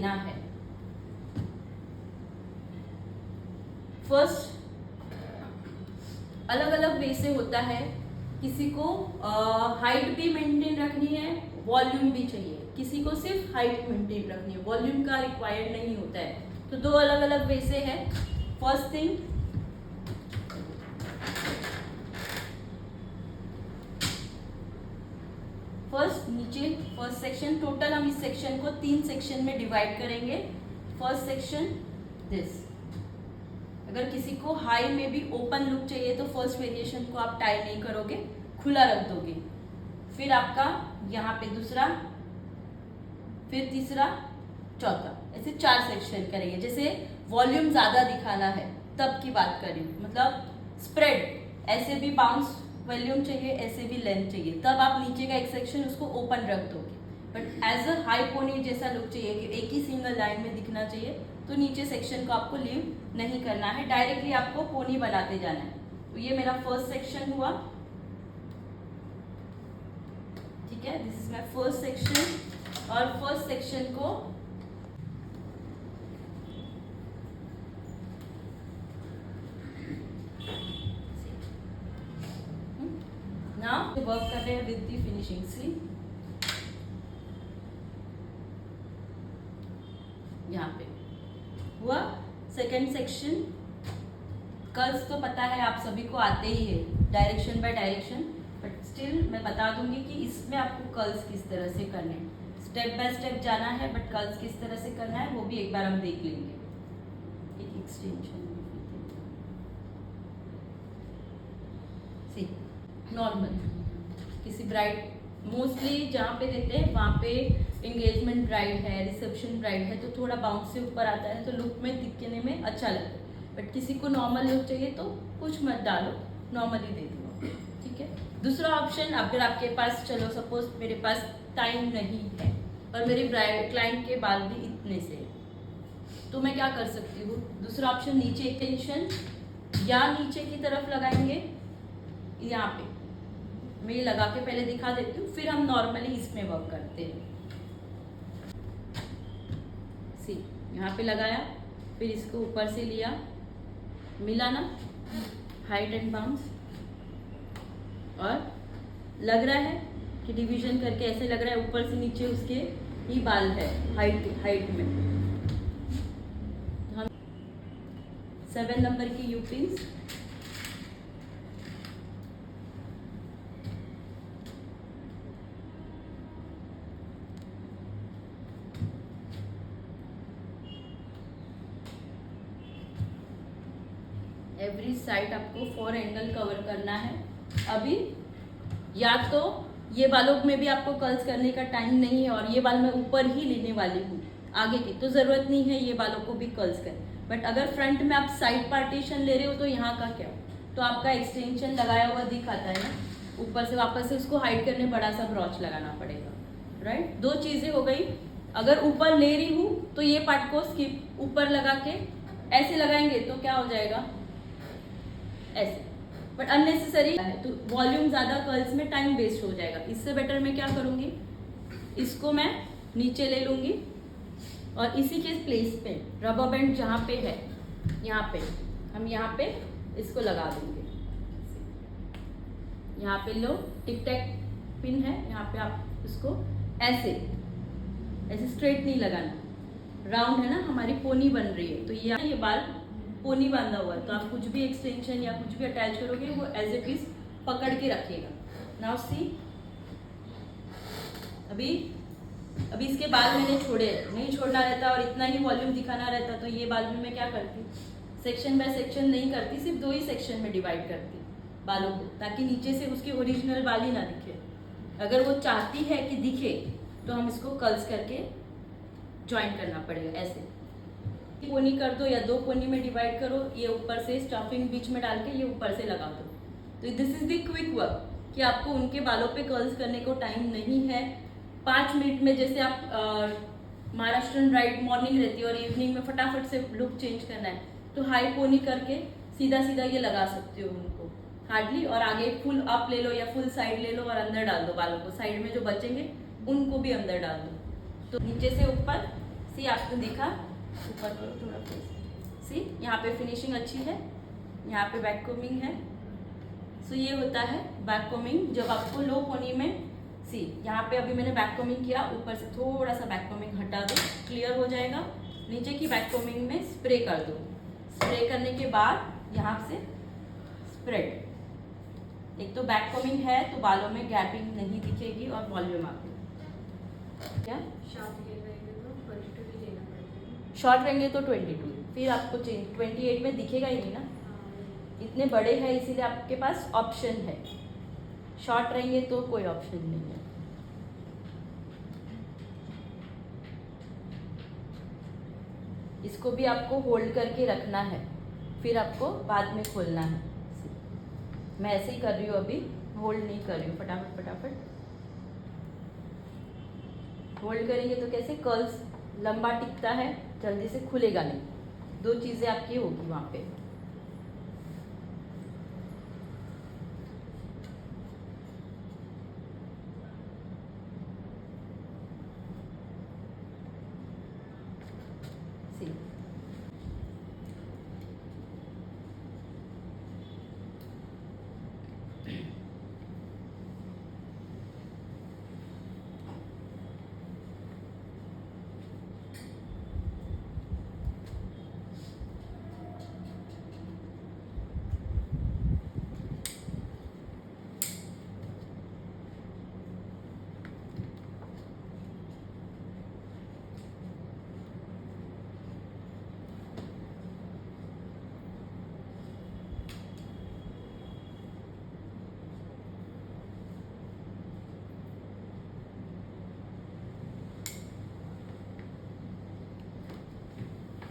ना है। फर्स्ट अलग अलग वे से होता है, किसी को हाइट भी मेंटेन रखनी है, वॉल्यूम भी चाहिए, किसी को सिर्फ हाइट मेंटेन रखनी है, वॉल्यूम का रिक्वायर्ड नहीं होता है। तो दो अलग अलग वे से है। फर्स्ट थिंग, फर्स्ट नीचे फर्स्ट सेक्शन, टोटल हम इस सेक्शन को 3 सेक्शन में डिवाइड करेंगे। फर्स्ट सेक्शन दिस, अगर किसी को हाई में भी ओपन लुक चाहिए तो फर्स्ट वेरिएशन को आप टाई नहीं करोगे, खुला रख दोगे। फिर आपका यहाँ पे दूसरा, फिर तीसरा, चौथा, ऐसे 4 सेक्शन करेंगे। जैसे वॉल्यूम ज्यादा दिखाना है तब की बात करें, मतलब स्प्रेड, ऐसे भी बाउंस वॉल्यूम चाहिए, ऐसे भी लेंथ चाहिए, तब आप नीचे का एक सेक्शन उसको ओपन रख दोगे। But as a high pony जैसा लुक चाहिए कि एक ही सिंगल लाइन में दिखना चाहिए, तो नीचे सेक्शन को आपको लीव नहीं करना है, डायरेक्टली आपको पोनी बनाते जाना है। तो ये मेरा फर्स्ट सेक्शन हुआ, ठीक है, this is my first section. और फर्स्ट सेक्शन को नाउ वर्क कर रहे हैं विद द फिनिशिंग। सी यहाँ पे हुआ सेकेंड सेक्शन। कर्ल्स तो पता है आप सभी को आते ही है, direction by direction, but still मैं बता दूंगी कि इसमें आपको कर्ल्स किस तरह से करने हैं। स्टेप बाय स्टेप जाना है, बट कर्ल्स किस तरह से करना है वो भी एक बार हम देख लेंगे। एक एक्सटेंशन सी नॉर्मल, किसी ब्राइड, मोस्टली जहाँ पे देते हैं वहाँ पे एंगेजमेंट ब्राइड है, रिसेप्शन ब्राइड है, तो थोड़ा बाउंस से ऊपर आता है तो लुक में दिखने में अच्छा लगता है। बट किसी को नॉर्मल लुक चाहिए तो कुछ मत डालो, नॉर्मली दे दो, ठीक है। दूसरा ऑप्शन, अगर आपके पास, चलो सपोज मेरे पास टाइम नहीं है और मेरी ब्राइड क्लाइंट के बाल भी इतने से, तो मैं क्या कर सकती हूँ, दूसरा ऑप्शन नीचे एक्सटेंशन या नीचे की तरफ लगाएंगे। यहाँ पे मैं ये लगा के पहले दिखा देती हूँ, फिर हम नॉर्मली इसमें वर्क करते हैं। सी यहाँ पे लगाया, फिर इसको ऊपर से लिया, मिला ना, हाइट एंड बाउंस, और लग रहा है कि डिवीजन करके ऐसे लग रहा है ऊपर से नीचे उसके ही बाल है हाइट में। हम 7 नंबर की यूपिंस, एवरी साइड आपको 4 एंगल कवर करना है। अभी या तो ये बालों में भी आपको कर्ल्स करने का टाइम नहीं है और ये बाल मैं ऊपर ही लेने वाली हूँ, आगे की तो जरूरत नहीं है ये बालों को भी कर्ल्स करें। बट अगर फ्रंट में आप साइड पार्टीशन ले रहे हो तो यहाँ का क्या, तो आपका एक्सटेंशन लगाया हुआ दिखाता है ना, ऊपर से वापस से उसको हाइड करने बड़ा सा ब्रॉच लगाना पड़ेगा, राइट। 2 चीजें हो गई। अगर ऊपर ले रही हूँ तो ये पार्ट को स्किप, ऊपर लगा के ऐसे लगाएंगे तो क्या हो जाएगा, ऐसे, बट अननेसेसरी है, तो वॉल्यूम ज्यादा कर्ल्स में टाइम वेस्ट हो जाएगा। इससे बेटर मैं क्या करूंगी, इसको मैं नीचे ले लूंगी और इसी के प्लेस पे रबर बैंड जहाँ पे है, यहाँ पे हम यहाँ पे इसको लगा देंगे। यहाँ पे लो टिक टैक पिन है, यहाँ पे आप इसको ऐसे ऐसे स्ट्रेट नहीं लगाना, राउंड है ना, हमारी पोनी बन रही है, तो ये बाल पोनी बांधा हुआ है, तो आप कुछ भी एक्सटेंशन या कुछ भी अटैच करोगे वो एज इट इज पकड़ के रखेगा। नाउ सी, अभी इसके बाल मैंने छोड़े, नहीं छोड़ना रहता और इतना ही वॉल्यूम दिखाना रहता, तो ये बाल में मैं क्या करती, सेक्शन बाय सेक्शन नहीं करती, सिर्फ 2 ही सेक्शन में डिवाइड करती बालों को, ताकि नीचे से उसके ओरिजिनल बाल ही ना दिखे। अगर वो चाहती है कि दिखे तो हम इसको कर्ल्स करके ज्वाइन करना पड़ेगा, ऐसे पोनी कर दो या 2 पोनी में डिवाइड करो, ये ऊपर से स्टफिंग बीच में डाल के ये ऊपर से लगा दो। तो this is the quick work, कि आपको उनके बालों पे कर्ल्स करने को टाइम नहीं है। 5 मिनट में, जैसे आप महाराष्ट्रन ब्राइड मॉर्निंग रहती है और इवनिंग में फटाफट से लुक चेंज करना है, तो हाई पोनी करके सीधा सीधा ये लगा सकते हो उनको हार्डली, और आगे फुल अप ले लो या फुल साइड ले लो और अंदर डाल दो बालों को, साइड में जो बचेंगे उनको भी अंदर डाल दो। तो नीचे से ऊपर सी आपने देखा, ऊपर करो थोड़ा फेस, सी यहाँ पे फिनिशिंग अच्छी है, यहाँ पे बैक कोमिंग है। सो ये होता है बैक कोमिंग जब आपको लो पोनी में, सी यहाँ पे अभी मैंने बैक कोमिंग किया, ऊपर से थोड़ा सा बैक कोमिंग हटा दो, क्लियर हो जाएगा। नीचे की बैक कोमिंग में स्प्रे कर दो, स्प्रे करने के बाद यहाँ से स्प्रेड। एक तो बैक कोमिंग है तो बालों में गैपिंग नहीं दिखेगी और वॉल्यूम आएगी। क्या शॉर्ट रहेंगे तो 22, फिर आपको चेंज 28 में दिखेगा ही नहीं ना, इतने बड़े हैं इसीलिए आपके पास ऑप्शन है। शॉर्ट रहेंगे तो कोई ऑप्शन नहीं है। इसको भी आपको होल्ड करके रखना है, फिर आपको बाद में खोलना है। मैं ऐसे ही कर रही हूँ, अभी होल्ड नहीं कर रही हूँ, फटाफट फटाफट होल्ड करेंगे तो कैसे कर्ल्स लंबा टिकता है, जल्दी से खुलेगा नहीं। दो चीज़ें आपकी होगी वहाँ पे। सी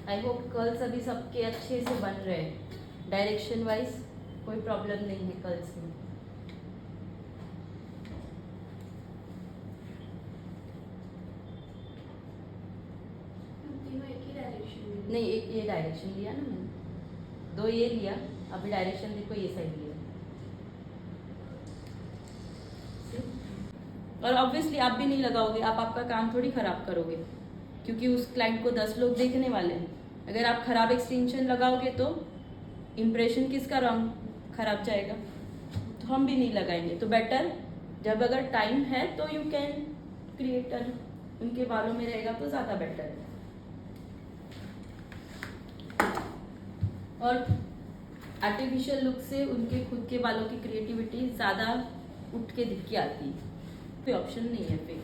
आई होप कर्ल्स अभी सबके अच्छे से बन रहे हैं, डायरेक्शन वाइज कोई प्रॉब्लम नहीं है कर्ल्स में। नहीं, एक ये डायरेक्शन लिया ना मैंने, दो ये लिया, अभी डायरेक्शन देखो ये साइड लिया। और ऑब्वियसली आप भी नहीं लगाओगे, आप आपका काम थोड़ी खराब करोगे, क्योंकि उस क्लाइंट को 10 लोग देखने वाले हैं। अगर आप खराब एक्सटेंशन लगाओगे तो इम्प्रेशन किसका रंग खराब जाएगा, तो हम भी नहीं लगाएंगे। तो बेटर जब अगर टाइम है तो यू कैन क्रिएटर उनके बालों में रहेगा तो ज़्यादा बेटर है। और आर्टिफिशियल लुक से उनके खुद के बालों की क्रिएटिविटी ज़्यादा उठ के दिख के आती है। कोई ऑप्शन नहीं है फिर,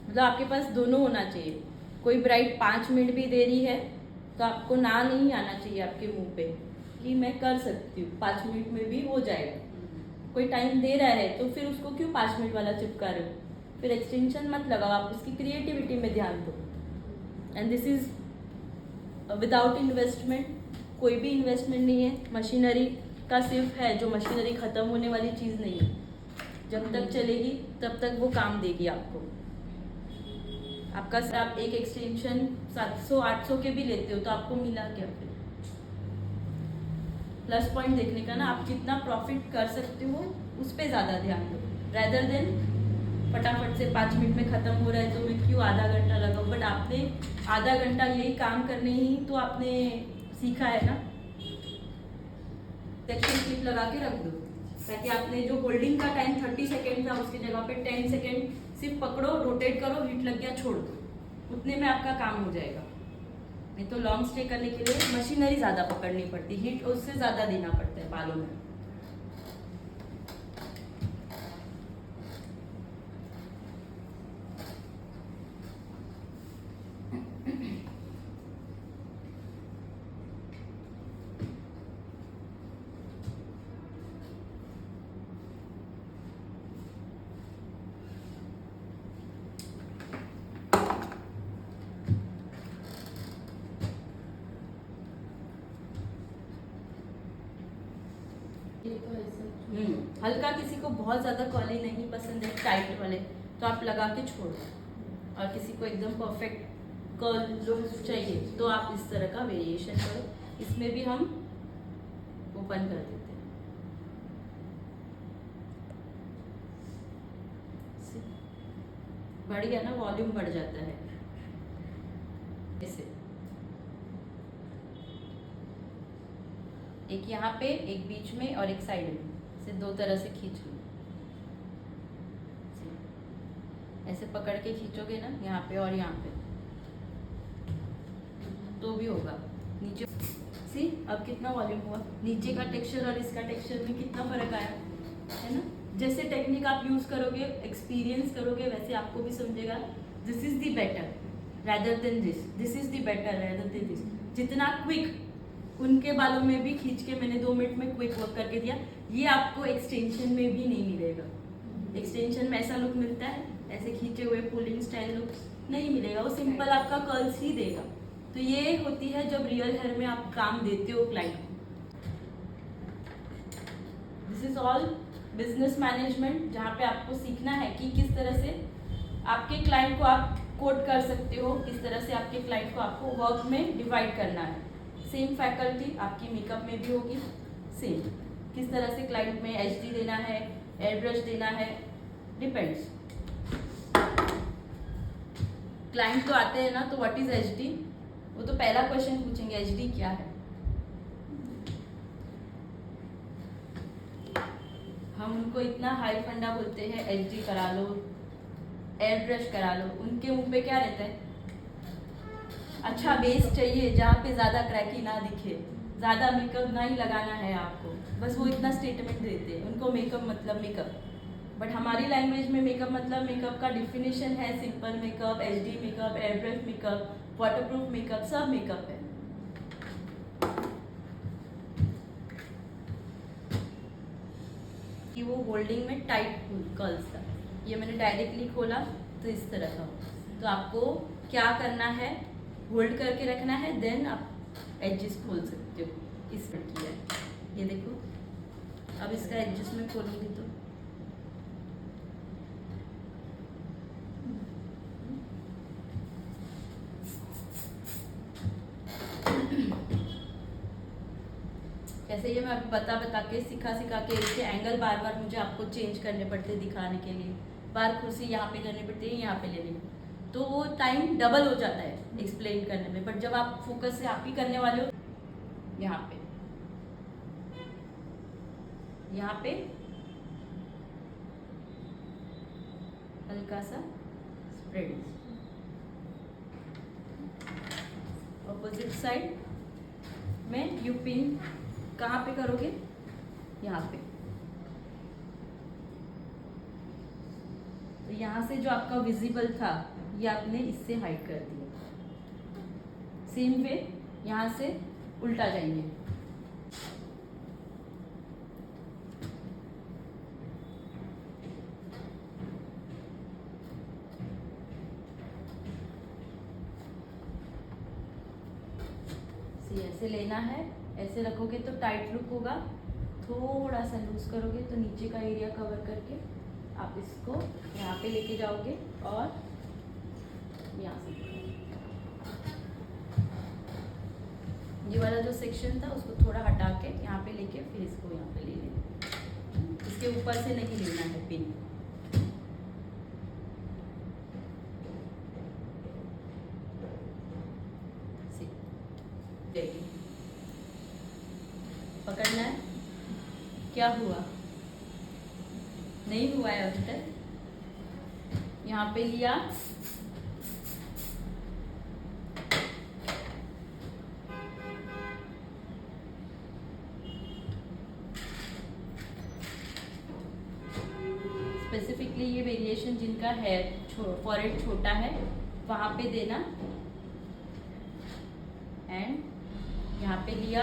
मतलब आपके पास दोनों होना चाहिए। कोई ब्राइड 5 मिनट भी दे रही है तो आपको ना नहीं आना चाहिए आपके मुंह पे कि मैं कर सकती हूँ, 5 मिनट में भी हो जाएगा। कोई टाइम दे रहा है तो फिर उसको क्यों 5 मिनट वाला चिपका रहे हो, फिर एक्सटेंशन मत लगाओ, आप उसकी क्रिएटिविटी में ध्यान दो। And this is without investment, कोई भी इन्वेस्टमेंट नहीं है, मशीनरी का सिर्फ है, जो मशीनरी ख़त्म होने वाली चीज़ नहीं है, जब तक चलेगी तब तक वो काम देगी आपको। आपका सर आप एक एक्सटेंशन 700-800 के भी लेते हो तो आपको मिला क्या फिर? प्लस पॉइंट देखने का ना, आप कितना प्रॉफिट कर सकते हो उस पर ज़्यादा ध्यान दो, रैदर देन फटाफट से 5 मिनट में ख़त्म हो रहा है तो मैं क्यों आधा घंटा लगाऊँ। बट आपने आधा घंटा यही काम करने ही तो आपने सीखा है ना। सेक्शन क्लिप लगा के रख दो ताकि आपने जो होल्डिंग का टाइम 30 सेकेंड था उसकी जगह पे 10 सेकेंड सिर्फ पकड़ो, रोटेट करो, हीट लग गया छोड़ दो, उतने में आपका काम हो जाएगा। नहीं तो लॉन्ग स्टे करने के लिए मशीनरी ज़्यादा पकड़नी पड़ती, हीट उससे ज़्यादा देना पड़ता है बालों में। हल्का, किसी को बहुत ज़्यादा कर्ली नहीं पसंद है, टाइट वाले, तो आप लगा के छोड़ो। और किसी को एकदम परफेक्ट कर्ल लुक चाहिए तो आप इस तरह का वेरिएशन करो। इसमें भी हम ओपन कर देते हैं, बढ़ गया ना, वॉल्यूम बढ़ जाता है। ऐसे एक यहाँ पे, एक बीच में और एक साइड में, से दो तरह से खींच लो। ऐसे पकड़ के खींचोगे ना यहाँ पे और यहाँ पे, तो भी होगा। नीचे सी अब कितना वॉल्यूम हुआ, नीचे का टेक्सचर और इसका टेक्सचर में कितना फर्क आया है ना। जैसे टेक्निक आप यूज करोगे, एक्सपीरियंस करोगे, वैसे आपको भी समझेगा this is the better rather than this is the better rather than this. जितना क्विक उनके बालों में भी खींच के मैंने 2 मिनट में क्विक वर्क करके दिया, ये आपको एक्सटेंशन में भी नहीं मिलेगा। एक्सटेंशन में ऐसा लुक मिलता है, ऐसे खींचे हुए पुलिंग स्टाइल लुक नहीं मिलेगा, वो सिंपल आपका कर्ल्स ही देगा। तो ये होती है जब रियल हेयर में आप काम देते हो क्लाइंट को। This is all business management, जहाँ पे आपको सीखना है कि किस तरह से आपके क्लाइंट को आप कोड कर सकते हो, किस तरह से आपके क्लाइंट को आपको वर्क में डिवाइड करना है। सेम फैकल्टी आपकी मेकअप में भी होगी, सेम किस तरह से क्लाइंट में एचडी देना है, एयर ब्रश देना है, डिपेंड्स। क्लाइंट तो आते हैं ना, तो व्हाट इज एचडी, वो तो पहला क्वेश्चन पूछेंगे एचडी क्या है। हम उनको इतना हाई फंडा बोलते हैं, एचडी करा लो, एयर ब्रश करा लो, उनके मुंह पे क्या रहता है, अच्छा बेस चाहिए जहाँ पे ज़्यादा क्रैकी ना दिखे, ज़्यादा मेकअप ना ही लगाना है आपको, बस वो इतना स्टेटमेंट देते हैं। उनको मेकअप मतलब मेकअप, बट हमारी लैंग्वेज में मेकअप मतलब मेकअप का डिफिनेशन है simple makeup, HD makeup, air brush makeup, waterproof makeup, सब मेकअप है। कि वो होल्डिंग में टाइट कर्ल्स था, ये मैंने डायरेक्टली खोला तो इस तरह का। तो आपको क्या करना है, होल्ड करके रखना है, देन आप एडजस्ट खोल सकते हो। इस पर किया है, ये देखो। अब इसका एडजस्ट में खोलूंगी तो ऐसे ये मैं बता के सिखा के इसके एंगल बार बार मुझे आपको चेंज करने पड़ते दिखाने के लिए, बार कुर्सी यहाँ पे करनी पड़ती है, यहाँ पे लेनी, तो वो टाइम डबल हो जाता है एक्सप्लेन करने में। बट जब आप फोकस से आप ही करने वाले हो, यहाँ पे हल्का सा स्प्रेड, ऑपोजिट साइड में यू पिन कहाँ पे करोगे, यहाँ पे। तो यहाँ से जो आपका विजिबल था ये आपने इससे हाइड कर दिया। सेम वे यहाँ से उल्टा जाएंगे, ऐसे लेना है, ऐसे रखोगे तो टाइट लुक होगा, थोड़ा सा लूज करोगे तो नीचे का एरिया कवर करके आप इसको यहाँ पे लेके जाओगे और यहाँ से ये वाला जो सेक्शन था उसको थोड़ा हटा के यहाँ पे लेके फिर इसको यहाँ पे ले लेना। इसके ऊपर से नहीं लेना है पिन। पकड़ना है, क्या हुआ, नहीं हुआ है अभी तक। यहाँ पे लिया, स्पेसिफिकली ये वेरिएशन जिनका हेयर फॉरहेड छोटा है वहाँ पे देना, एंड यहाँ पे लिया,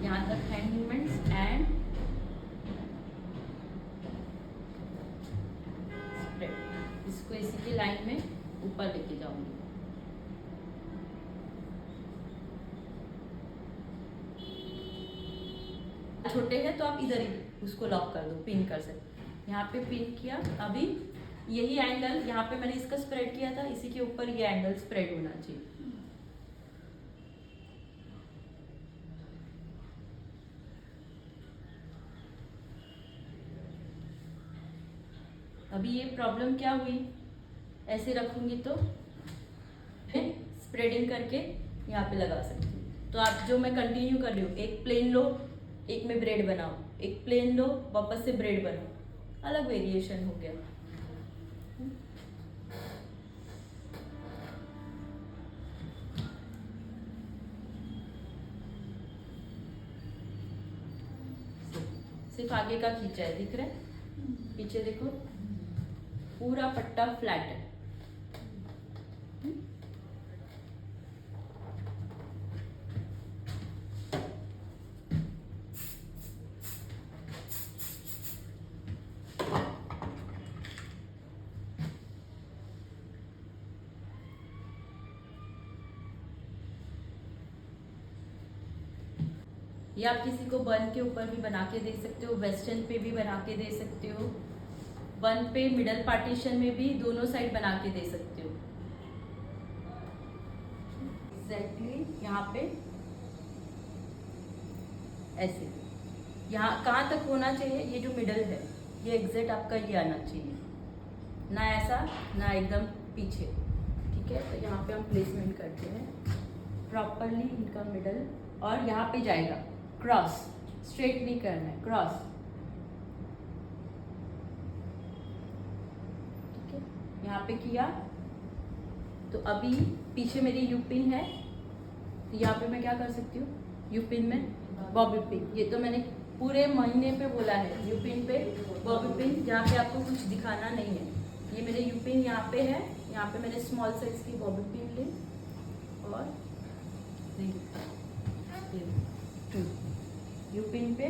यहाँ तक हैंड मूवमेंट्स एंड स्प्रेड। इसको इसी के लाइन में ऊपर लेके जाऊंगी। छोटे हैं तो आप इधर ही उसको लॉक कर दो, पिन कर सकते। यहाँ पे पिन किया, अभी यही एंगल यहाँ पे मैंने इसका स्प्रेड किया था, इसी के ऊपर ये एंगल स्प्रेड होना चाहिए। अभी ये प्रॉब्लम क्या हुई, ऐसे रखूंगी तो स्प्रेडिंग करके यहाँ पे लगा सकती हूँ। तो आप जो मैं कंटिन्यू कर रही हूँ, एक प्लेन लो, एक में ब्रेड बनाओ, एक प्लेन लो, वापस से ब्रेड बनाओ, अलग वेरिएशन हो गया। सिर्फ आगे का खींचा है, दिख रहा है? पीछे देखो, पूरा पट्टा फ्लैट है। या आप किसी को बन के ऊपर भी बना के दे सकते हो, वेस्टर्न पे भी बना के दे सकते हो, बन पे मिडल पार्टीशन में भी दोनों साइड बना के दे सकते हो। एग्जैक्टली यहाँ पे ऐसे, यहाँ कहाँ तक होना चाहिए, ये जो मिडल है ये एग्जैक्ट आपका ये आना चाहिए, ना ऐसा ना एकदम पीछे। ठीक है, तो यहाँ पे हम प्लेसमेंट करते हैं प्रॉपरली इनका मिडल, और यहाँ पे जाएगा क्रॉस, स्ट्रेट नहीं करना है, क्रॉस। ठीक है, यहाँ पे किया तो अभी पीछे मेरी यू पिन है, तो यहाँ पे मैं क्या कर सकती हूँ, यू पिन में बॉबी पिन। ये तो मैंने पूरे महीने पे बोला है, यू पिन पे बॉबी पिन, जहाँ पे आपको कुछ दिखाना नहीं है। ये मेरे यू पिन यहाँ पे है, यहाँ पे मैंने स्मॉल साइज की बॉबी पिन ली और यू पिन पे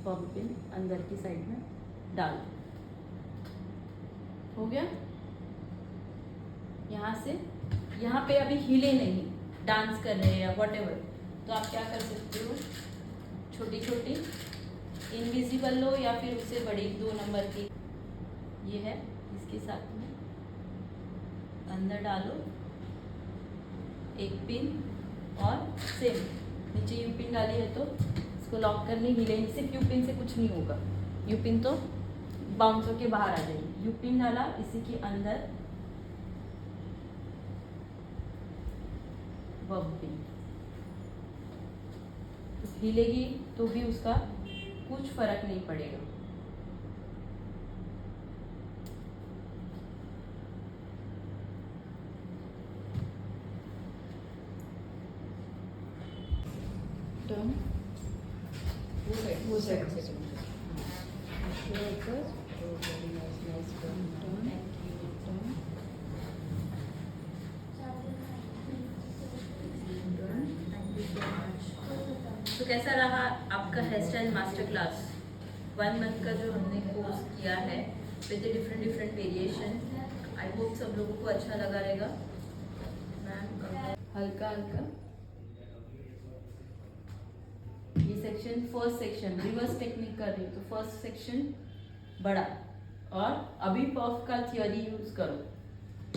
बॉबी पिन अंदर की साइड में डाल, हो गया। यहाँ से यहाँ पे अभी हिले नहीं, डांस कर रहे हैं या व्हाटएवर, तो आप क्या कर सकते हो, छोटी छोटी इनविजिबल लो या फिर उससे बड़ी 2 नंबर की, ये है, इसके साथ में अंदर डालो एक पिन, और सेम नीचे यू पिन डाली है तो इसको लॉक करनी, हिले नहीं, सिर्फ यू पिन से कुछ नहीं होगा, यू पिन तो बाउंस होके बाहर आ जाएगी। यू पिन डाला, इसी के अंदर बॉबी पिन, तो हिलेगी तो भी उसका कुछ फर्क नहीं पड़ेगा। टर्न वो साइड से तो कैसा रहा आपका hair style master class 1 month का जो हमने कोर्स किया है with different variation. I hope सब लोगों को अच्छा लगा रहेगा। मैम हल्का हल्का ये section, first section reverse technique कर रही हूँ, तो फर्स्ट सेक्शन बड़ा, और अभी पफ का थियोरी यूज करो।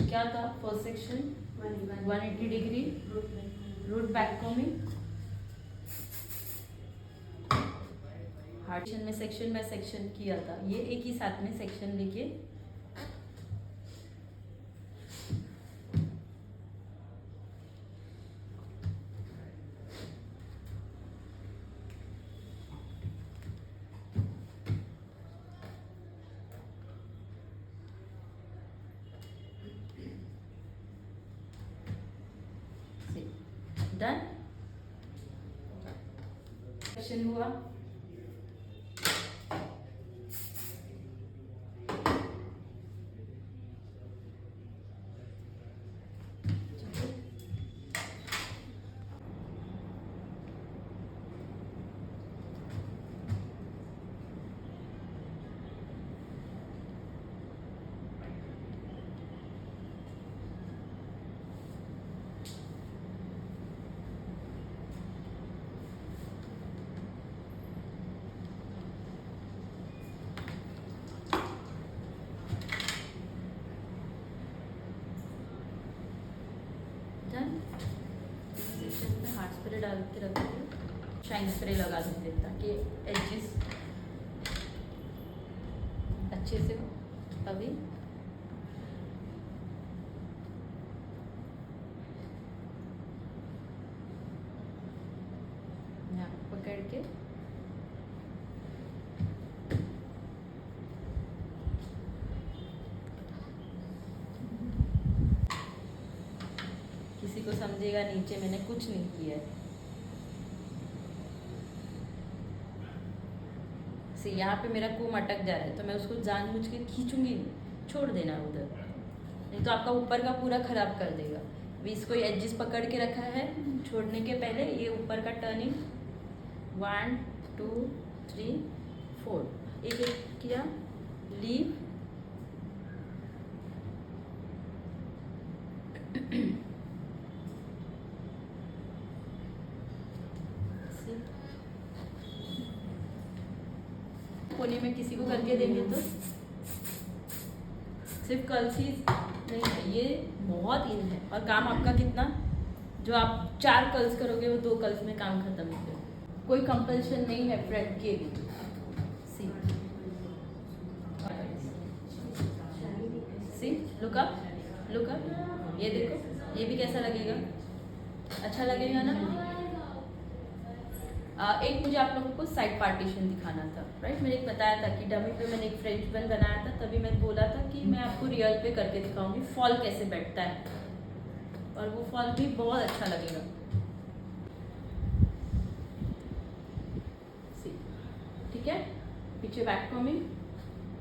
क्या था first section, 180 degree root back combing, hard में सेक्शन बाय सेक्शन किया था, ये एक ही साथ में सेक्शन लेके डन। सेक्शन हुआ, सेक्शन में हार्ड स्प्रे डाल के रख देते, शाइन स्प्रे लगा देते ताकि एजेस अच्छे से हो। अभी साइड के। किसी को समझेगा नीचे मैंने कुछ नहीं किया है। से यहाँ पे मेरा कोम अटक जा रहा है तो मैं उसको जानबूझ के खींचूंगी नहीं, छोड़ देना उधर, नहीं तो आपका ऊपर का पूरा खराब कर देगा। अभी इसको एडजस्ट पकड़ के रखा है, छोड़ने के पहले ये ऊपर का टर्निंग 1 2 3 4 एक एक किया, लीव, कोने में किसी को करके देंगे तो सिर्फ कर्ल्स ही नहीं है, ये बहुत इन है। और काम आपका कितना, जो आप 4 कर्ल्स करोगे वो 2 कर्ल्स में काम खत्म हो गया। कोई कंपल्शन नहीं है फ्रंट के भी। सी लुक अप, ये देखो, ये भी कैसा लगेगा, अच्छा लगेगा ना। एक मुझे आप लोगों को साइड पार्टीशन दिखाना था, राइट। मैंने एक बताया था कि डमी पे मैंने एक फ्रेंच बन बनाया था, तभी मैंने बोला था कि मैं आपको रियल पे करके दिखाऊंगी फॉल कैसे बैठता है, और वो फॉल भी बहुत अच्छा लगेगा। ठीक है, पीछे बैक कॉमिंग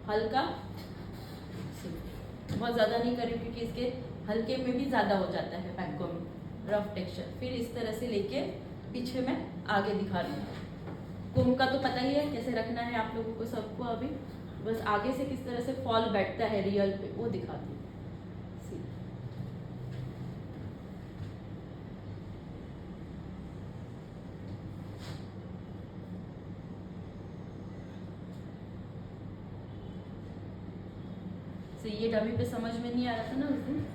हल्का, बहुत ज़्यादा नहीं करें क्योंकि इसके हल्के में भी ज़्यादा हो जाता है बैक कॉमिंग, रफ टेक्सचर। फिर इस तरह से लेके पीछे मैं आगे दिखा रही हूँ। कोम का तो पता ही है कैसे रखना है आप लोगों को सबको, अभी बस आगे से किस तरह से फॉल बैठता है रियल पे वो दिखाती हूँ। ये डमी पे समझ में नहीं आ रहा था ना उस दिन।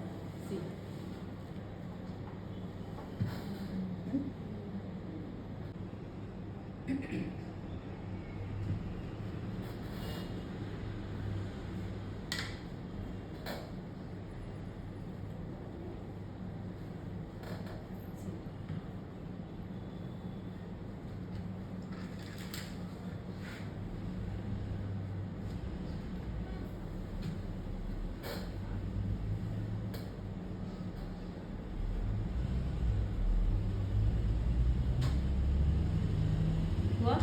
हुआ,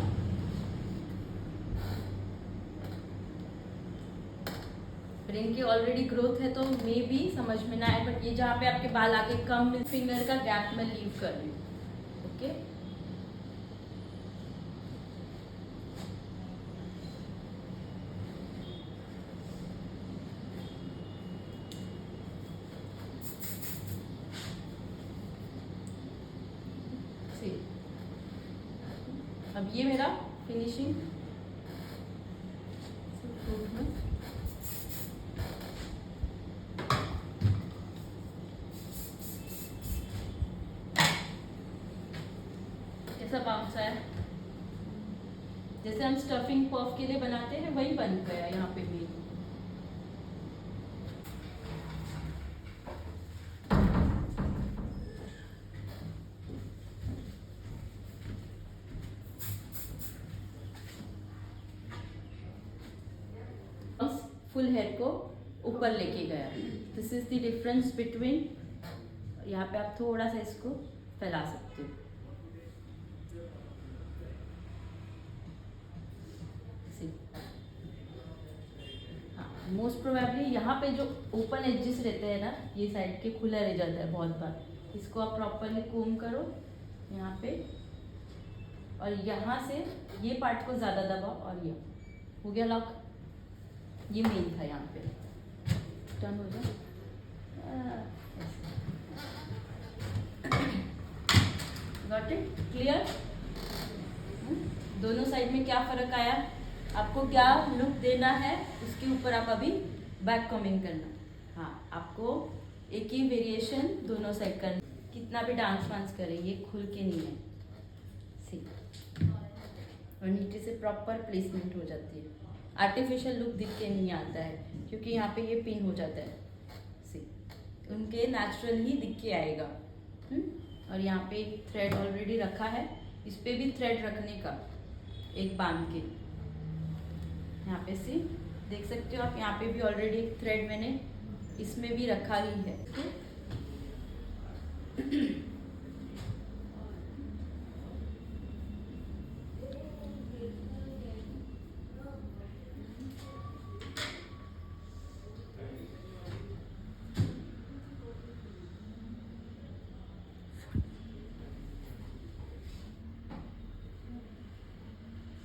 इनकी ऑलरेडी ग्रोथ है तो मे भी समझ में ना आए, बट ये जहाँ पे आपके बाल आगे कम, फिंगर का गैप में लीव कर रही हूँ। ओके, अब ये मेरा फिनिशिंग कैसा बाउंस आया, जैसे हम स्टफिंग पफ के लिए बनाते हैं वही बन गया यहाँ पे भी। फुल हेयर को ऊपर लेके गया, this is the difference between, यहाँ पे आप थोड़ा सा इसको फैला सकते हो। मोस्ट प्रोबेबली यहाँ पे जो ओपन एजेस रहते हैं ना, ये साइड के खुला रह जाता है बहुत बार, इसको आप प्रॉपरली कोम करो यहाँ पे, और यहाँ से ये पार्ट को ज़्यादा दबाओ, और ये हो गया लॉक। ये मेन था, यहाँ पे टर्न हो जाए, गॉट इट, क्लियर। दोनों साइड में क्या फ़र्क आया, आपको क्या लुक देना है उसके ऊपर आप अभी बैक कॉमिंग करना। हाँ, आपको एक ही वेरिएशन दोनों साइड करना, कितना भी डांस वांस करें ये खुल के नहीं है, सी, और नीचे से प्रॉपर प्लेसमेंट हो जाती है, आर्टिफिशियल लुक दिख के नहीं आता है क्योंकि यहाँ पे ये पिन हो जाता है, सी, उनके नेचुरल ही दिख के आएगा। और यहाँ पे थ्रेड ऑलरेडी रखा है, इस पे भी थ्रेड रखने का, एक बांध के यहाँ पे से देख सकते हो आप। यहाँ पे भी ऑलरेडी एक थ्रेड मैंने इसमें भी रखा ही है।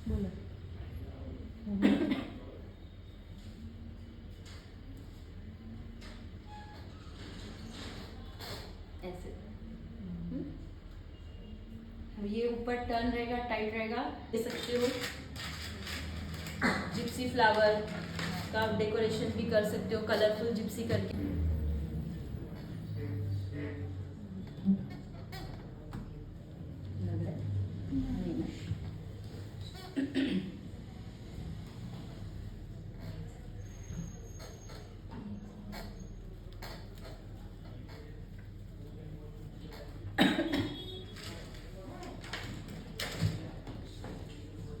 बोलो ऐसे। ये ऊपर टर्न रहेगा, टाइट रहेगा, दे सकते हो। जिप्सी फ्लावर का डेकोरेशन भी कर सकते हो, कलरफुल जिप्सी करके। लग रहा है? नहीं ना?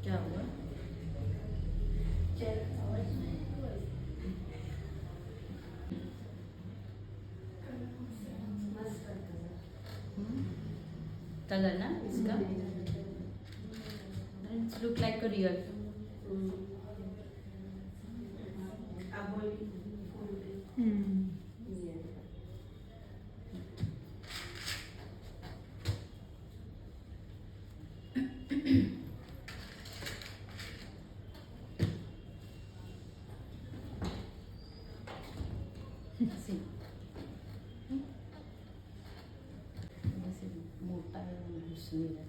क्या हुआ? कलर ना इसका, it's look like a real. See. वैसे मोटा है, घुस नहीं रहा।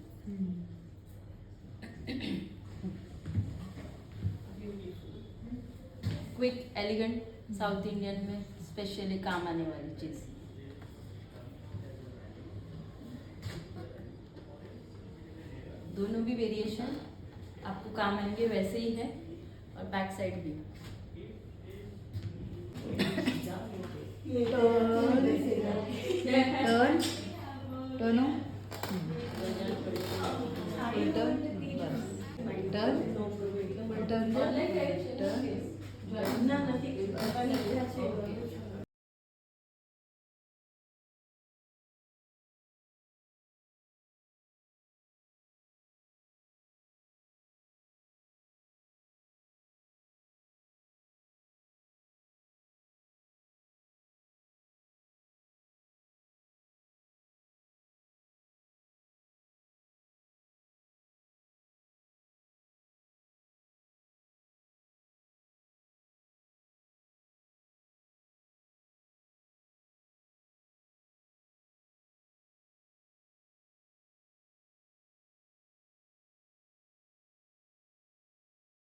क्विक एलिगेंट साउथ इंडियन में स्पेशली काम आने वाली चीज। दोनों भी वेरिएशन आपको काम आएंगे, वैसे ही है। और बैक साइड भी टर्न टर्न